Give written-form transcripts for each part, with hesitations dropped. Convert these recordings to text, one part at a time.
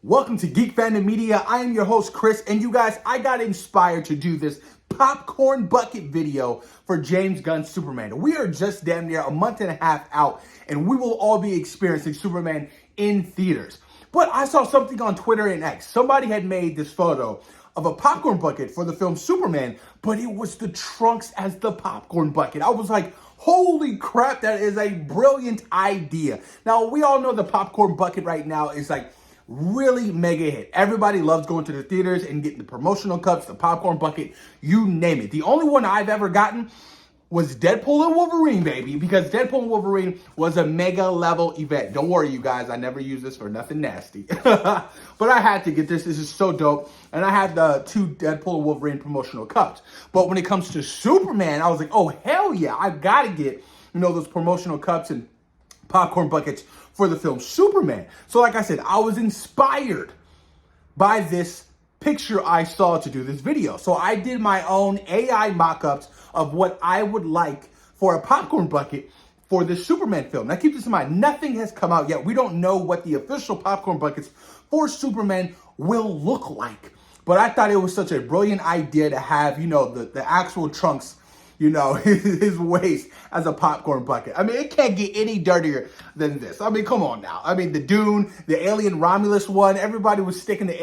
Welcome to Geek Fandom Media. I am your host, Chris, and you guys, I got inspired to do this popcorn bucket video for James Gunn's Superman. We are just damn near a month and a half out, and we will all be experiencing Superman in theaters. But I saw something on Twitter and X. Somebody had made this photo of a popcorn bucket for the film Superman, but it was the trunks as the popcorn bucket. I was like, holy crap, that is a brilliant idea. Now, we all know the popcorn bucket right now is like really mega hit. Everybody loves going to the theaters and getting the promotional cups, the popcorn bucket, you name it. The only one I've ever gotten was Deadpool and Wolverine, baby, because Deadpool and Wolverine was a mega level event. Don't worry, you guys, I never use this for nothing nasty. But I had to get this. This is so dope. And I had the two Deadpool and Wolverine promotional cups. But when it comes to Superman, I was like, oh, hell yeah, I've got to get, those promotional cups and popcorn buckets for the film Superman. So like I said, I was inspired by this picture I saw to do this video. So I did my own AI mock-ups of what I would like for a popcorn bucket for this Superman film. Now keep this in mind, nothing has come out yet. We don't know what the official popcorn buckets for Superman will look like. But I thought it was such a brilliant idea to have, the actual trunks, his waist as a popcorn bucket. I mean, it can't get any dirtier than this. I mean, come on now. I mean, the Dune, the alien Romulus one, everybody was sticking the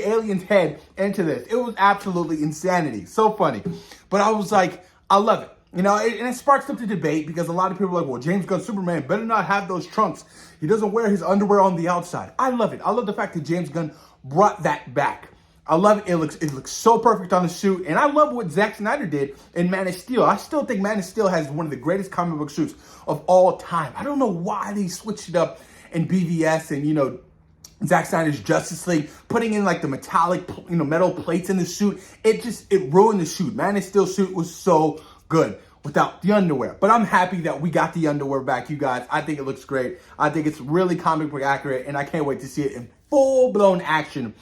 alien's head into this. It was absolutely insanity. So funny. But I was like, I love it. And it sparks up the debate because a lot of people are like, well, James Gunn Superman better not have those trunks. He doesn't wear his underwear on the outside. I love it. I love the fact that James Gunn brought that back. I love it. It looks so perfect on the suit. And I love what Zack Snyder did in Man of Steel. I still think Man of Steel has one of the greatest comic book suits of all time. I don't know why they switched it up in BVS and, Zack Snyder's Justice League, putting in like the metallic, metal plates in the suit. It ruined the suit. Man of Steel suit was so good without the underwear. But I'm happy that we got the underwear back, you guys. I think it looks great. I think it's really comic book accurate, and I can't wait to see it in full-blown action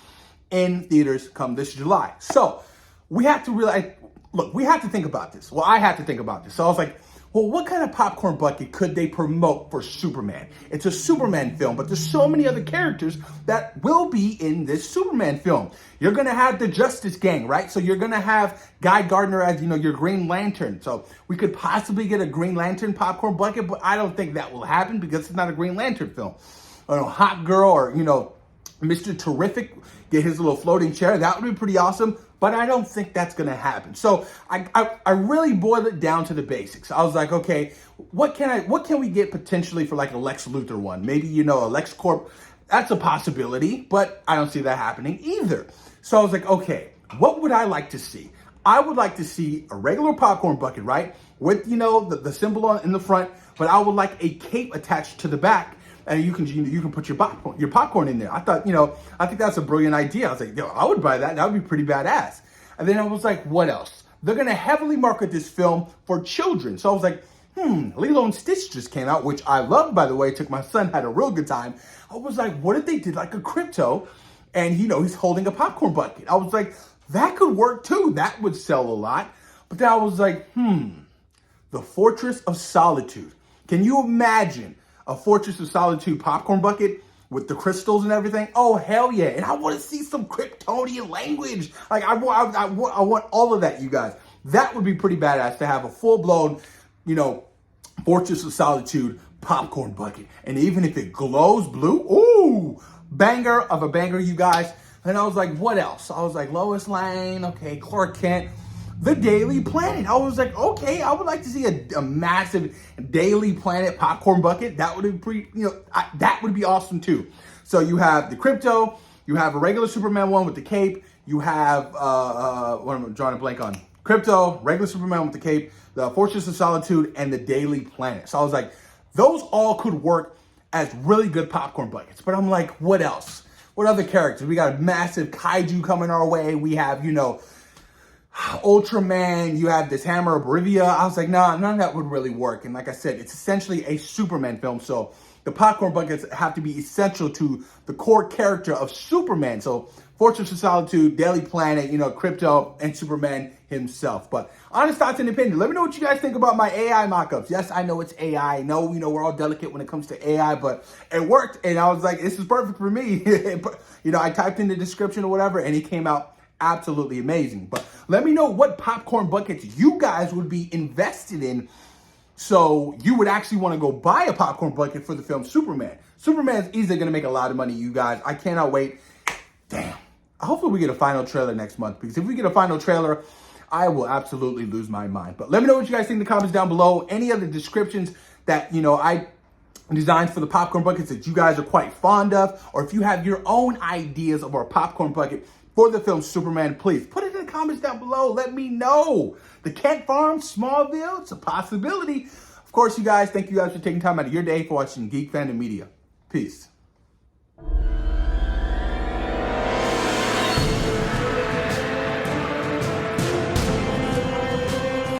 in theaters come this July. So we have to realize, look, we have to think about this. Well, I had to think about this. So I was like, well, what kind of popcorn bucket could they promote for Superman? It's a Superman film, but there's so many other characters that will be in this Superman film. You're going to have the Justice Gang, right? So you're going to have Guy Gardner as, your Green Lantern. So we could possibly get a Green Lantern popcorn bucket, but I don't think that will happen because it's not a Green Lantern film. Hot Girl or, Mr. Terrific, get his little floating chair. That would be pretty awesome, but I don't think that's going to happen. So I really boiled it down to the basics. I was like, okay, what can we get potentially for like a Lex Luthor one? Maybe, a Lex Corp. That's a possibility, but I don't see that happening either. So I was like, okay, what would I like to see? I would like to see a regular popcorn bucket, right? With, the symbol in the front, but I would like a cape attached to the back. And you can put your popcorn in there. I thought, I think that's a brilliant idea. I was like, I would buy that. That would be pretty badass. And then I was like, what else? They're going to heavily market this film for children. So I was like, Lilo and Stitch just came out, which I love, by the way. Took my son, had a real good time. I was like, what if they did like a Crypto and, he's holding a popcorn bucket? I was like, that could work too. That would sell a lot. But then I was like, the Fortress of Solitude. Can you imagine a Fortress of Solitude popcorn bucket with the crystals and everything? Oh, hell yeah. And I want to see some Kryptonian language. Like, I want all of that, you guys. That would be pretty badass to have a full-blown, Fortress of Solitude popcorn bucket. And even if it glows blue, ooh, banger of a banger, you guys. And I was like, what else? I was like, Lois Lane, okay, Clark Kent, the Daily Planet. I was like, okay, I would like to see a massive Daily Planet popcorn bucket. That would be pretty, that would be awesome too. So you have the Crypto, you have a regular Superman one with the cape, you have, what am I drawing a blank on? Crypto, regular Superman with the cape, the Fortress of Solitude, and the Daily Planet. So I was like, those all could work as really good popcorn buckets. But I'm like, what else? What other characters? We got a massive kaiju coming our way. We have, Ultraman, you have this Hammer of Bolivia. I was like, nah, none of that would really work. And like I said, it's essentially a Superman film. So the popcorn buckets have to be essential to the core character of Superman. So Fortress of Solitude, Daily Planet, Crypto, and Superman himself. But honest thoughts and opinions. Let me know what you guys think about my AI mock-ups. Yes, I know it's AI. I know, we're all delicate when it comes to AI, but it worked. And I was like, this is perfect for me. I typed in the description or whatever, and it came out absolutely amazing. But let me know what popcorn buckets you guys would be invested in, so you would actually want to go buy a popcorn bucket for the film Superman. Superman is easily going to make a lot of money, you guys. I cannot wait. Damn. Hopefully we get a final trailer next month, because if we get a final trailer, I will absolutely lose my mind. But let me know what you guys think in the comments down below. Any other descriptions that, I designed for the popcorn buckets that you guys are quite fond of, or if you have your own ideas of our popcorn bucket for the film Superman, please put it in the comments down below. Let me know. The Kent Farm, Smallville, it's a possibility. Of course, you guys, thank you guys for taking time out of your day for watching Geek Fandom Media. Peace.